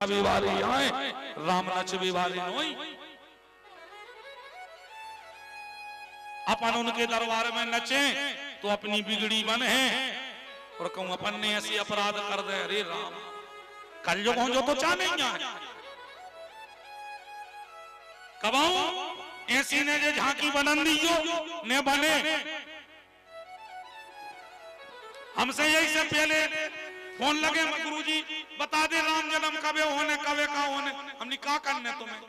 बीवारी आए राम नच बीवारी नोई। अपन उनके दरबार में नचे तो अपनी बिगड़ी बने और कहूं अपन ने ऐसी अपराध कर दे। अरे राम कल जो तो चाह नहीं है कबाऊ ऐसी ने जो झांकी बनन दी ने बने। हमसे यही से पहले फोन लगे गुरुजी बता दे राम जन्म कबे होने कबे का होने। हमने क्या करने तुम्हें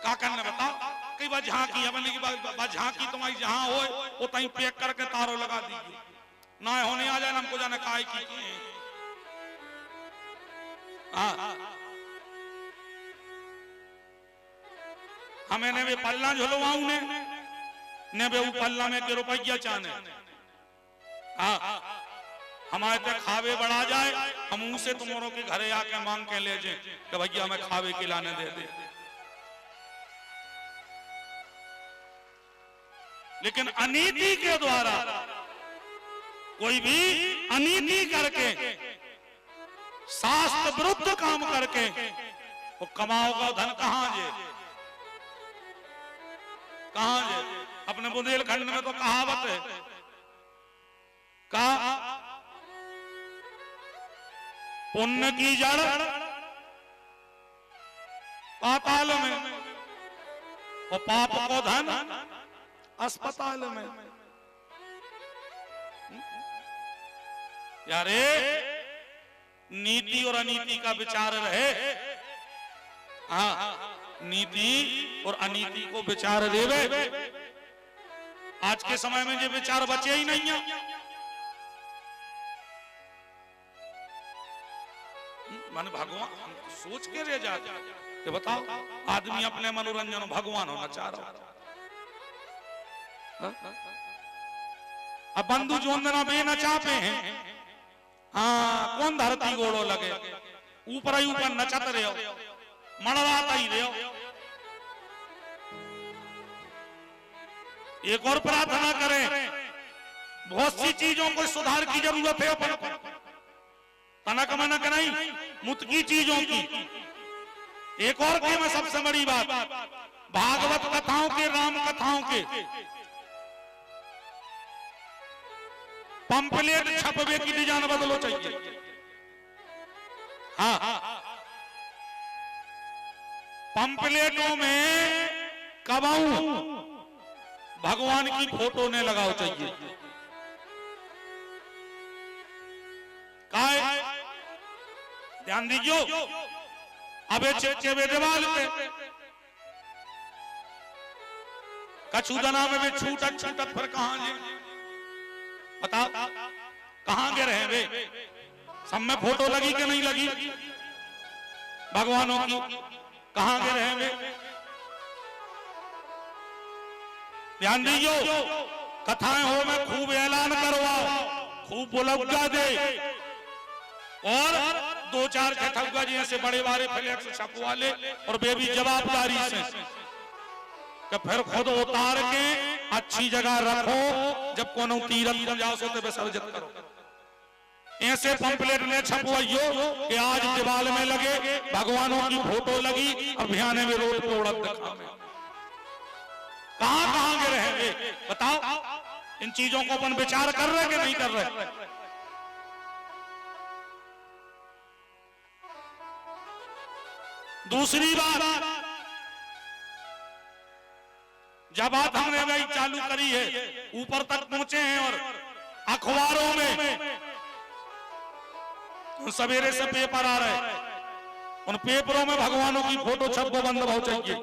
क्या करने बताओ। कई बार झांकी अपने की बात झांकी तुम्हारी जहां हो वो तहीं पैक करके तारो लगा दीजिए ना होने आ जाए हमको जाने काय की हमें ने वे पल्ला झुलवाऊ ने वे पल्ला में के रुपया चाहने हमारे तक खावे बढ़ा जाए हम उनसे तुम्हारों के घरे आके मांग के ले जाए कि भैया हमें खावे खिलाने दे दे। लेकिन अनीति के द्वारा कोई भी अनीति करके शास्त्र विरुद्ध काम करके वो कमाओगा धन कहां जे अपने बुंदेलखंड में तो कहावत है का पुण्य की जड़ पाताल में और पाप को धन अस्पताल में। यारे नीति और अनीति का विचार रहे। नीति और अनीति को विचार देवे। आज के समय में जो विचार बचे ही नहीं है। मन भगवान सोच के रह जाते कि बताओ आदमी अपने मनोरंजन भगवान होना चाह रहा। अब बंधु जोंदना बे न चापे हैं। हाँ कौन धरती गोड़ो लगे ऊपर ही ऊपर नचत रहे हो मणराता ही रहे हो। एक और प्रार्थना करें बहुत सी चीजों को सुधार की जरूरत है अपन को। तनक मनक नहीं मुतकी चीजों की। एक और के में सबसे बड़ी बात भागवत कथाओं के राम कथाओं के पंपलेट छपवे की डिजाइन बदलो चाहिए। हाँ पंपलेटों में कबाऊ भगवान की फोटो ने लगाओ चाहिए। काय ध्यान दीजिए अबे चेचे वे दीवाल पे कछुदना में भी छूटत छूटत फिर कहां जे बताओ कहां गे रहे वे। सब में फोटो लगी कि नहीं लगी भगवानों की कहां गे रहे वे। ध्यान दीजिए कथाएं हो में खूब ऐलान करवाओ खूब बुलौगा दे और दो चार ठगुआ जी ऐसे बड़े बड़े फ्लैक्स छपवा ले और बेबी जवाबदारी से कि फिर खुद उतार के अच्छी जगह रखो जब कोनो तीरथ जाओ सो तो विसर्जित करो। ऐसे पंपलेट ने छपवाइयो कि आज दीवाल में लगे भगवानों की फोटो लगी और भियाने में रोड पे उड़द दिखा में कहां के रहेंगे बताओ। इन चीजों को अपन विचार कर रहे कि नहीं कर रहे। दूसरी बात जब बात हमने भाई चालू करी है ऊपर तक पहुंचे हैं और अखबारों में सवेरे से पेपर आ रहे हैं उन पेपरों में भगवानों की फोटो छपो बंद हो चाहिए।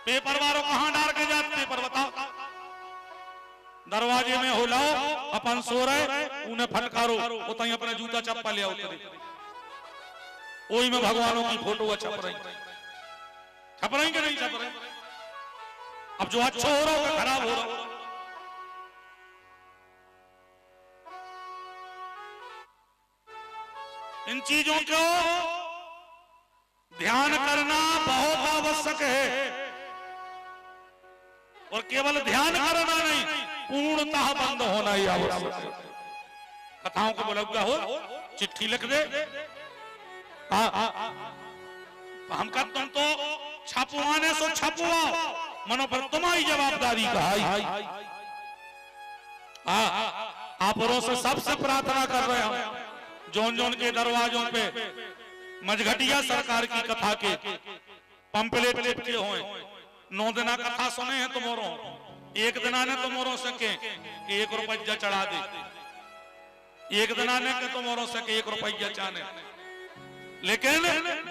पेपर वालों कहां डाल के जाते पेपर बताओ। दरवाजे में हो लाओ अपन सो रहे उन्हें फटकारो उतनी अपने जूता चप्पल ले उतरे वही में भगवानों की फोटो छप रही कि नहीं छप रही। अब जो अच्छा हो रहा होगा खराब हो रहा। इन चीजों को ध्यान करना बहुत आवश्यक है और केवल ध्यान करना नहीं पूर्णतः बंद होना ही आवश्यक है। कथाओं को बोला हो चिट्ठी लिख दे, हम का तुम तो छपवाने सो छपवाओ, मनो पर तुम्हारी जवाबदारी का आप से सबसे प्रार्थना कर रहे हैं, जोन जोन के दरवाजों पे मझघटिया सरकार की कथा के पंपलेट लिखे हुए, 9 दिना कथा सुने हैं तुमोरों, एक दिना ने तुमोरों सके कि 1 रुपया चढ़ा दे, एक दिना ने के तुमोरों सके 1 रुपया चाने, लेकिन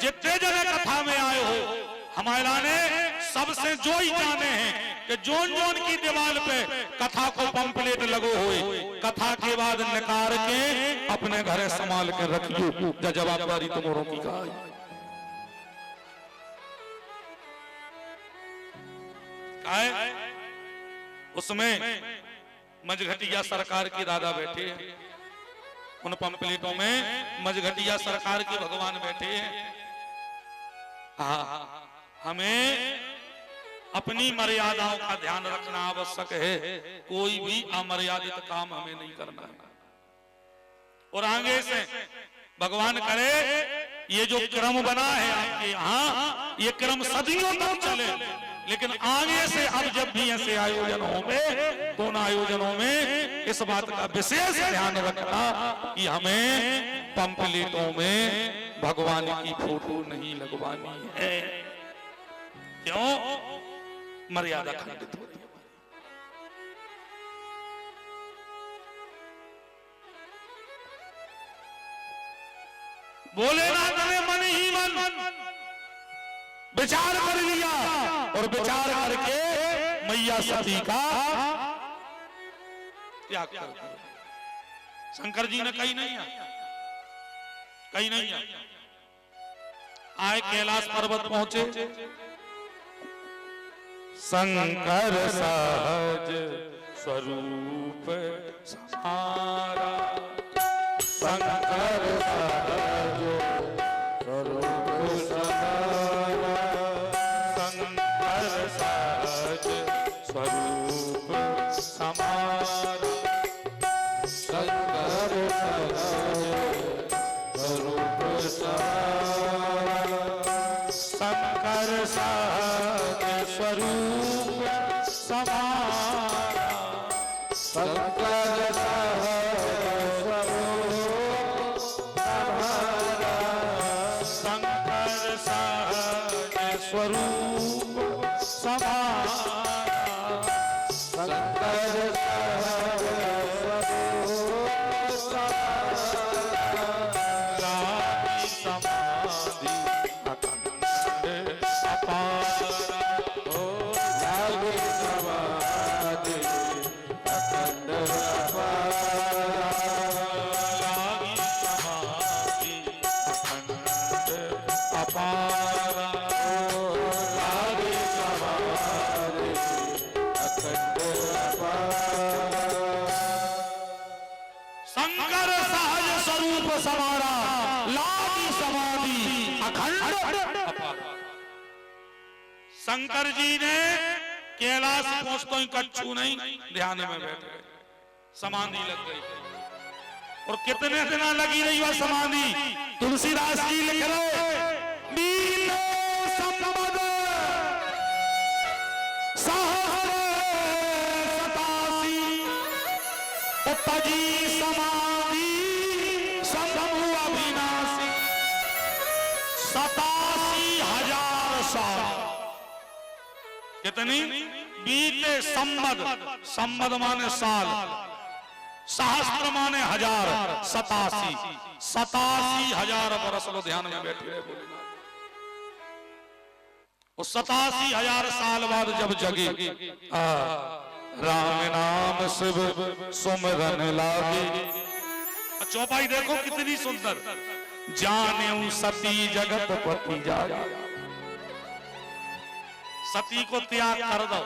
जितने जने कथा में आए हो हमारा ने सबसे जो ही जाने हैं कि जोन जोन की दीवार पे कथा को पंपलेट लगो हुए, कथा के बाद निकाल के अपने घरे संभाल के रखियो, जवाबदारी तुमोरों की का है। उसमें मझघटिया सरकार की दादा बैठे हैं, उन पंपलेटों में मझघटिया सरकार के भगवान बैठे हैं। हमें अपनी मर्यादाओं का ध्यान रखना आवश्यक है, कोई भी अमर्यादित काम हमें नहीं करना है। और आगे से भगवान करे ये जो क्रम बना है आपके यहाँ, ये क्रम सदियों तक चले, लेकिन आगे से अब जब भी ऐसे आयोजन होंगे तो उन आयोजनों में इस बात का विशेष ध्यान रखना कि हमें पंपलेटों में भगवान की फोटो नहीं लगवानी है। क्यों? मर्यादा खंडित होती है। भोलेनाथ ने मन ही मन विचार कर लिया और विचार करके मैया सती का त्याग कर दिया। शंकर जी ने कहीं नहीं आए, कैलाश पर्वत पहुंचे, शंकर सहज स्वरूप समारा, शंकर सहज स्वरूप समारा, शंकर सहज स्वरूप समारा, शंकर सहज स्वरूप समारा, शंकर सहज स्वरूप समारा, शंकर सहज स्वरूप समारा, शंकर सहज स्वरूप समारा, शंकर सहज स्वरूप समारा, समाधि अखंड अपारा, ओ लागे समाधि अखंड अपारा, लागी समाधि अखंड अपारा, ओ लागे समाधि अखंड अपारा, शंकर सहज स्वरूप समारा, लागी समाधि अखंड अपारा। शंकर जी ने कैलाश पहुंचते ही कच्छू नहीं, ध्यान में बैठ गए, समाधि लग गई। और कितने दिन लगी रही वह समाधि? तुलसीदास जी लिख रहे, बीते संवद सहस्र 87 उपजी समाधि संभु अविनाशी, 87,000 साल। कितनी? बीते संवद, संवद माने साल, सहस्त्र माने 1000, 87,000 बरस लो ध्यान में बैठे रहे भोलेनाथ। और 87,000 साल बाद जब जगे, राम नाम शिव सुमरन लागे। चौपाई देखो कितनी सुंदर, जाने सती जगत पति जागे। सती को त्याग कर दो,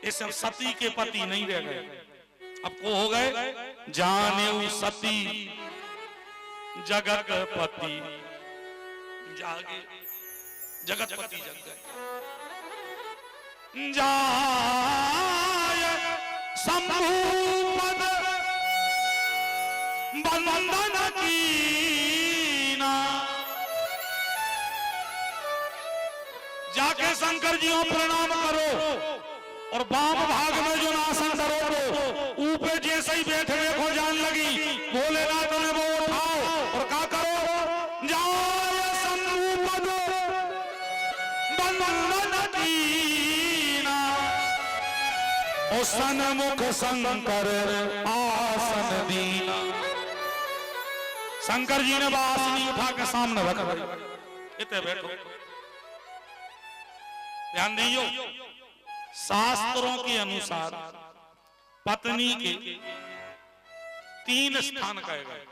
इस सती के पति नहीं रह गए, अब को हो गए जाने सती जगत पति जागे, जगतपति जग गए। जाय शंभुपद बंदन कीना। जाके शंकर जी को प्रणाम करो और वाम भाग में जो आसन करो ऊपर जैसे ही बैठे देखो जान लगी भोलेनाथ ने वो उठाओ और क्या करो जाए शंभुपद बंदन कीना। और सन्मुख शंकर आसन दीना। शंकर जी ने बांसुरी उठा के सामने रख दी। इतने बैठो ध्यान दीजिए शास्त्रों के अनुसार पत्नी के 3 स्थान कहे गए।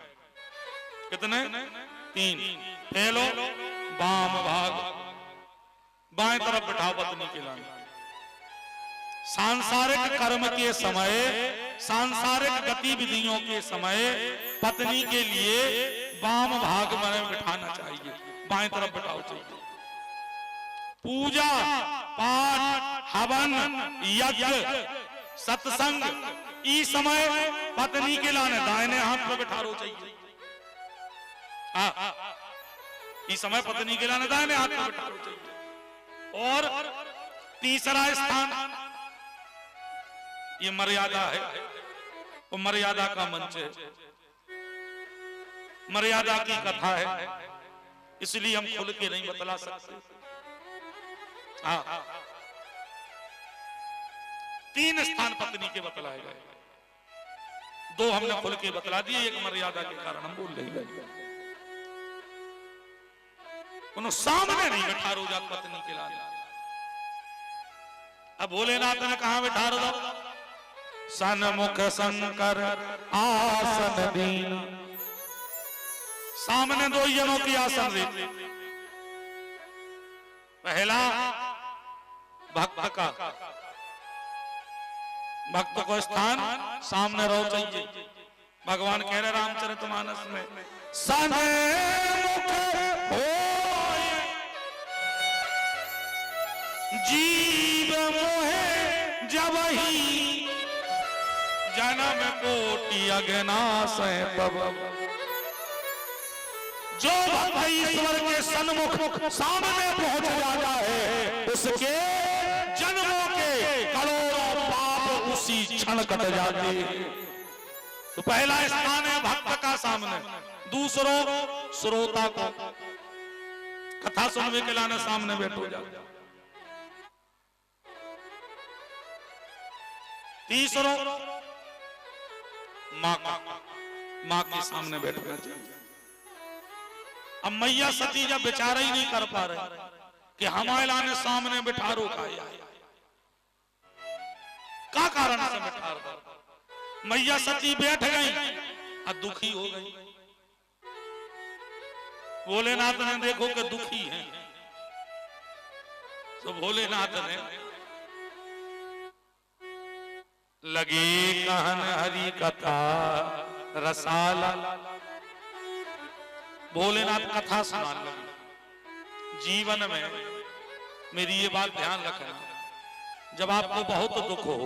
कितने? 3। फैलो वाम भाग बाएं तरफ बिठाओ पत्नी के लाने। सांसारिक कर्म के समय सांसारिक गतिविधियों के समय पत्नी के लिए वाम भाग में बिठाना चाहिए, बाएं तरफ बिठाओ चाहिए। पूजा पाठ हवन यज्ञ सत्संग इस समय पत्नी के लाने दाहिने हाथ पे बिठारो चाहिए। इस समय पत्नी के लाने दाहिने हाथ पे बिठारो चाहिए। और तीसरा स्थान ये मर्यादा है और मर्यादा का मंच है, मर्यादा की कथा है, इसलिए हम खुल के नहीं बतला सकते। 3 स्थान पत्नी के बतलाए गए, 2 हमने खुल के बतला दिए, एक मर्यादा के कारण हम बोल रहे हैं। उन्होंने सामने नहीं बैठा रोजा पत्नी के लाने। अब भोलेनाथ ने कहा बैठा रो सन्मुख शंकर आसन दीना। सामने 2 जनों की आसन देते। पहला भक्त का, भक्त को स्थान सामने रहो चाहिए। भगवान कह रहे रामचरितमानस में सन्मुख होय जीव मोहे जबहि जन्म कोटि अज्ञास तब। जो भक्त ईश्वर के सन्मुख सामने पहुंच जाता है उसके जन्मों के करोड़ों पाप उसी क्षण कट जाते। तो पहला स्थान है भक्त का सामने, दूसरों श्रोता को कथा सुनने के लाने सामने बैठो जाओ। तीसरों माँ के सामने बैठना चाहिए। अब मैया सती जब बेचारा ही नहीं कर पा रहे कि हमारे लाने सामने बिठा रो का कारण से बिठा रहा, मैया सती बैठ गई और दुखी हो गई। भोलेनाथ ने देखो कि दुखी है, तो भोलेनाथ ने लगे कहन हरि कथा रसाला। भोलेनाथ कथा सुनाने लगे। जीवन में मेरी ये बात ध्यान रखना, जब आपको बहुत दुख हो,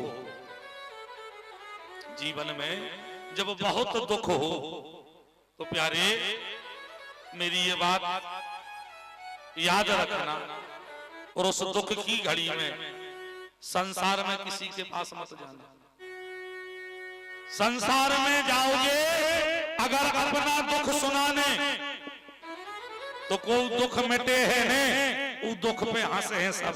जीवन में जब बहुत दुख हो तो प्यारे मेरी ये बात याद रखना, और उस दुख की घड़ी में संसार में किसी के पास मत जाना। संसार में जाओगे अगर अपना दुख सुनाने तो कोई दुख मिटे है ने, वो दुख पे हंसे हैं सब।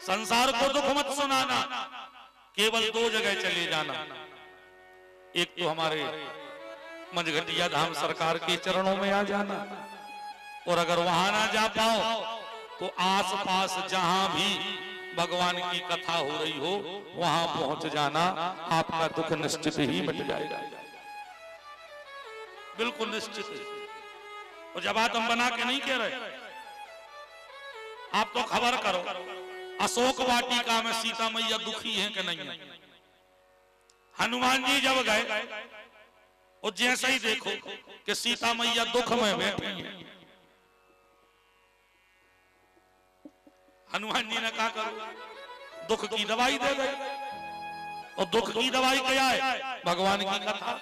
संसार को दुख मत सुनाना, केवल 2 जगह चले जाना। एक तो हमारे मंझघटिया धाम सरकार के चरणों में आ जाना, और अगर वहां ना जा पाओ तो आसपास जहां भी भगवान की कथा हो रही हो वहां पहुंच जाना, आपका दुख निश्चित ही मिट जाएगा, बिल्कुल निश्चित। और जब बात हम बना के नहीं कह रहे, आप तो खबर करो अशोक वाटिका में सीता मैया दुखी है कि नहीं है। हनुमान जी जब गए और जैसे ही देखो कि सीता मैया दुख में बैठी है, हनुमान जी ने कहा करो दुख की दवाई दे गए। और दुख की दवाई क्या है? भगवान की कथा।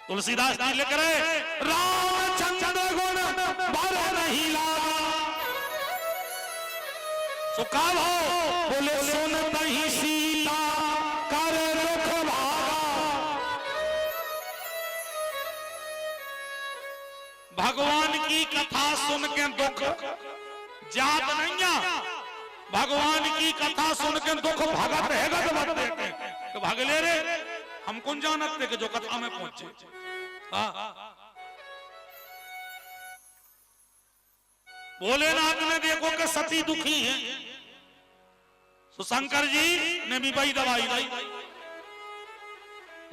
तुलसीदास जी लिख रहे, रामचंद्र गुण बर नहीं लागा, सुखा हो बोले सुन ही सीता कर दुख भागा। भगवान की कथा सुन के दुख जात नहीं, भगवान की कथा सुन के दुख भगत है तो भाग ले रे। हम कौन जानते कि जो कथा में पहुंचे। भोलेनाथ ने देखो कि सती दुखी है, तो शंकर जी ने भी वही दवाई दी।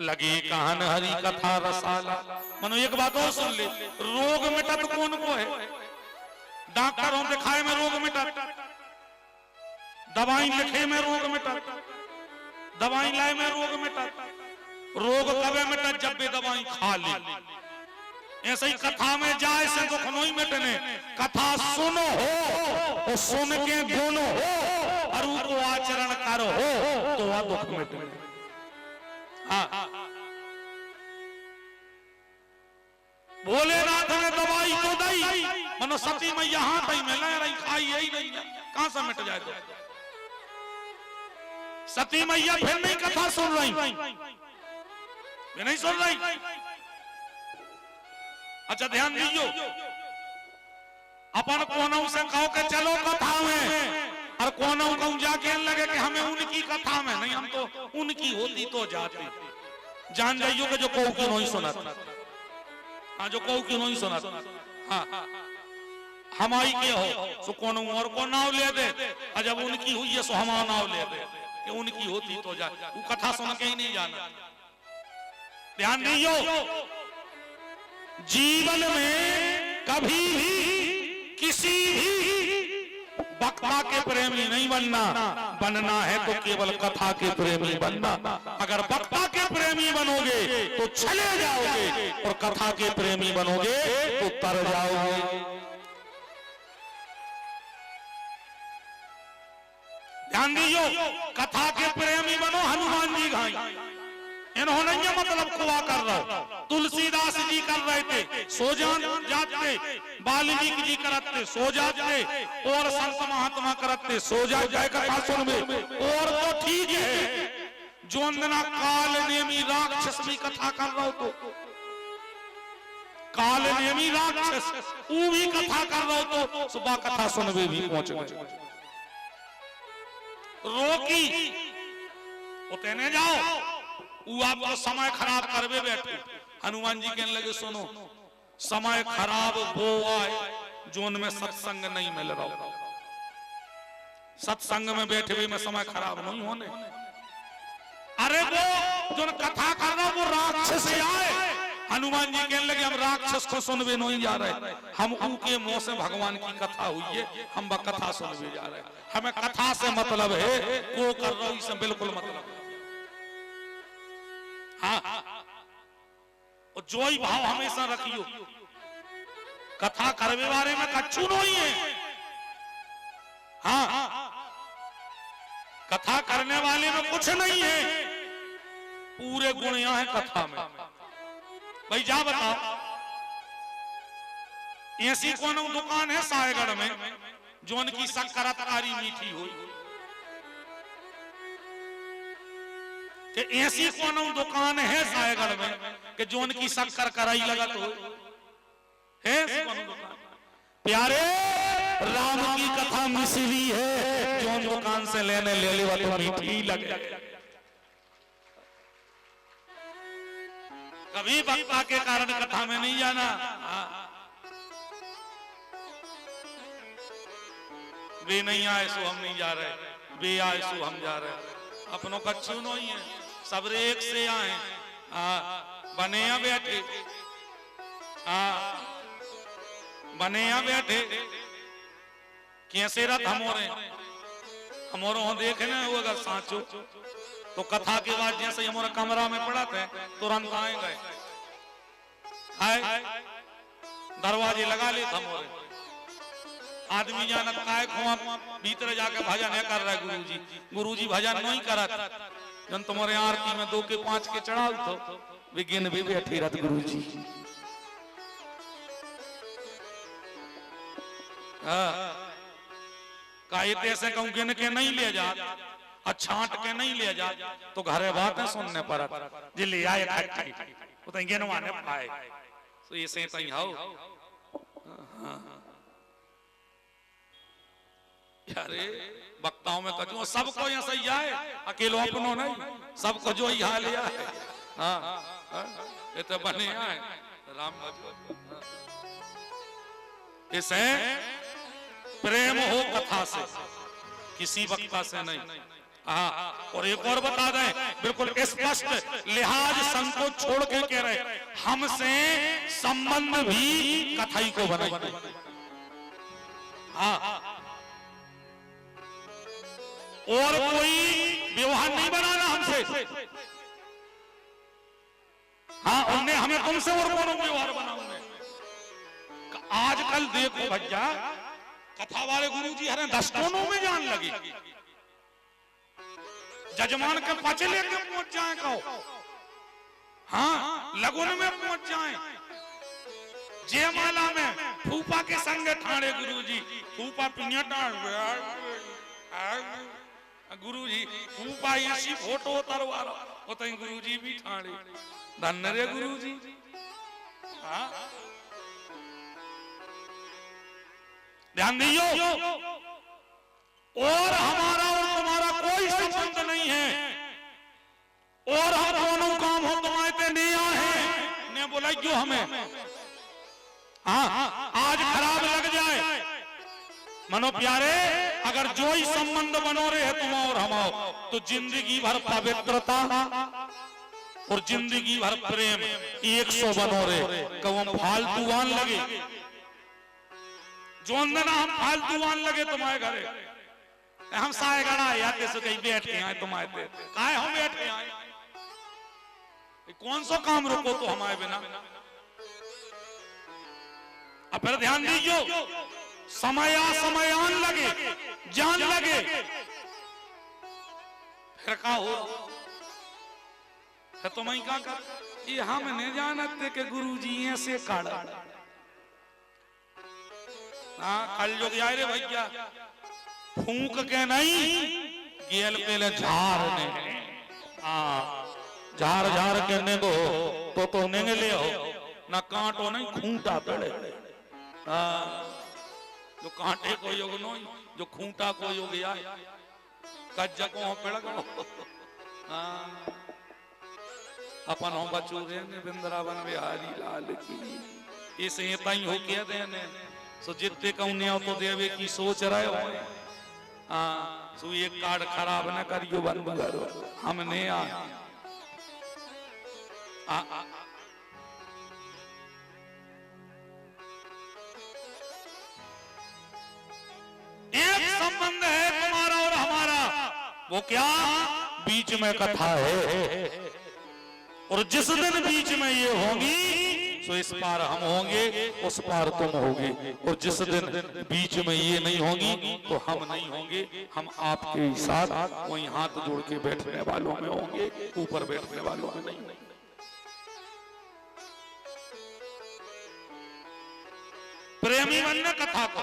लगे कान हरी कथा रसाला। मनो एक बात और सुन ले, रोग मिटत कौन को है? डॉक्टरों दिखाए में रोग मिटत, दवाई लिखे में रोग मिटत, दवाई लाए में रोग मिटत। रोग कबे मिटत? जब भी दवाई खा ली। ऐसे ही कथा में जाए से दुख नहीं मिटने। कथा सुनो हो और सुन के गुनो हो और उनको आचरण करो हो तो वह दुख मिटने। भोलेनाथ ने दवाई तो दी, मनो सती मैया हाथ ही में ले रही, खाई यही नहीं, कहां से मिट जाए? तो सती मैया फिर नहीं कथा सुन रही, वे नहीं सुन रही। अच्छा ध्यान दीजिए, अपन कोनों से कहो कि चलो कथा में, और कोनों को जाके लगे कि हमें उनकी कथा में नहीं, हम तो उनकी होती तो जाते। जान जाइयो कि जो कहू क्यों नहीं सुना। हाँ, जो कहू क्यों नहीं सुना। हाँ, हमारी के हो सो कोनों और को नाव ले दे, और जब उनकी हुई है सो हमारा नाव ले दे कि उनकी होती तो जाए। वो कथा सुन के ही नहीं जाना। ध्यान दीजियो, जीवन में कभी भी किसी भी वक्ता के प्रेमी नहीं बनना। बनना है तो केवल कथा के प्रेमी बनना। अगर वक्ता के प्रेमी बनोगे तो चले जाओगे, और कथा के प्रेमी बनोगे तो तर जाओगे। ध्यान दीजिए, कथा के प्रेमी बनो। हनुमान जी घाई इन्होंने ये मतलब खुआ कर रहा, तुलसीदास जी कर रहे थे, सो जाते, वाल्मीकि जी करते सो जाते, और संत महात्मा करते सो जाते कथा सुन में। और तो ठीक है, जो अंदना काल नेमी राक्षस भी कथा कर रहा हो, तो काल नेमी राक्षस वो भी कथा कर रहा हो तो सुबह कथा सुन में भी पहुंच गए। रोकी उतने जाओ, वो आपको समय खराब करवे बैठे। हनुमान जी कहने लगे सुनो, समय खराब वो आए जो उनमें सत्संग नहीं मिल रहा। सत्संग में बैठे हुए में समय खराब नहीं होने। अरे वो जो कथा कर रहा वो राक्षस आए। हनुमान जी कहने लगे हम राक्षस को सुनवे नहीं जा रहे, हम उनके मुंह से भगवान की कथा हुई है, हम वह कथा सुनवे जा रहे हैं। हमें कथा से मतलब है, वो कर रहा हूं इससे बिल्कुल मतलब है। हाँ, और जो ही भाव हमेशा रखियो, कथा करवे बारे में कच्चू नहीं है। हाँ, कथा करने वाले में कुछ नहीं है, पूरे गुण यहाँ है कथा में। भाई जा बताओ, ऐसी कौन दुकान है सायगढ़ में जो उनकी शक्करकारी मीठी हुई? कि ऐसी कौन दुकान है सायगढ़ में कि जो उनकी शक्कर कराई लगा तो है? प्यारे राम की कथा मिश्री है, जो उन दुकान से लेने ले वाले मीठी लगे। कभी वक्ता के कारण कथा में नहीं जाना। वे नहीं आए सो हम नहीं जा रहे, वे आए सो हम जा रहे। अपनों का अच्छू नहीं है, सब एक से आए। बने या बैठे, बने या बैठे कैसे रथ हमोरे देखे ना। वो अगर साचो तो कथा के बाद जैसे हमारा कमरा में पड़ा थे तुरंत आए गए, आए दरवाजे लगा ले हमोरे। आदमी जानत काय खुआ भीतर जाके भजन है कर रहा है गुरुजी भजन नहीं करत जन तुम्हारे आरती में 2 के 5 के चढ़ाओ तो विगिन भी बैठी रत गुरुजी कहते से कहूं गिन के नहीं ले जा छांट के नहीं ले जा तो घरे बातें सुनने पर जे ले आए वो तो गिनवाने पाए तो ये से तई हो अरे वक्ताओं में कजो सबको यहाँ सही आए अकेलो अपनो नहीं सबको जो यहाँ ले आए ये तो बने आए राम इसे प्रेम हो कथा से किसी वक्ता से नहीं। और एक और बता दें बिल्कुल स्पष्ट लिहाज संकोच छोड़ के कह रहे हमसे संबंध भी कथाई को बनाइए। और कोई व्यवहार नहीं बनाना हमसे। उनने हमें तुमसे और कौन व्यवहार बनाऊंगे। आजकल देखो भैया कथा वाले गुरुजी हरे 10 कोनों में जान लगी जजमान के पाछे लेके पहुंच जाए कहो लगुन में पहुंच जाए जयमाला में फूफा के संग ठाणे गुरुजी फूफा पिन्या गुरुजी फूफा ऐसी फोटो उतरवारो होते गुरुजी भी ठाणे धन्य रे गुरुजी। ध्यान दियो और हमारा और तुम्हारा कोई संबंध नहीं है और हम दोनों काम हो तुम्हारे नहीं आए ने बोला क्यों हमें आज खराब लग जाए मनो प्यारे अगर जो ही संबंध बनो रहे है तुम और हम तो जिंदगी भर पवित्रता और जिंदगी भर प्रेम 100 बनो रहे कब हम फालतूवान लगे जो अंदना हम फालतूवान लगे तुम्हारे घरे हम साए गड़ा आते से कहीं बैठ के आए तुम्हारे काहे हम बैठ के आए कौन सा काम रोको तो हमारे बिना। अब फिर ध्यान दीजिए समय समयान लगे जान लगे फिर का हो फिर तुम क्या कर ये हम नहीं जानते कि गुरुजी ऐसे काढ़ा कल जो आए रे भैया फूंक के नहीं गेल पहले झाड़ ने झाड़ झाड़ के नेगो तो नेगे ले हो ना कांटो नहीं खूंटा तड़े जो कांटे को योग नहीं जो खूंटा को योग आए कज्जा को पेड़ गो अपन हो बचू रे वृंदावन बिहारी लाल की इसे तई हो के देने सो जितने कहने हो तो देवे की सोच रहे हो सो ये कार्ड खराब न करियो बंद करो हमने एक संबंध है तुम्हारा और हमारा वो क्या बीच में कथा है और जिस दिन बीच में ये होगी तो इस पार हम होंगे उस पार तुम होगे और जिस दिन बीच में ये नहीं होगी तो हम नहीं होंगे हम आपके साथ वहीं हाथ जोड़ के बैठने वालों में होंगे ऊपर बैठने वालों में नहीं। प्रेमी बनने कथा को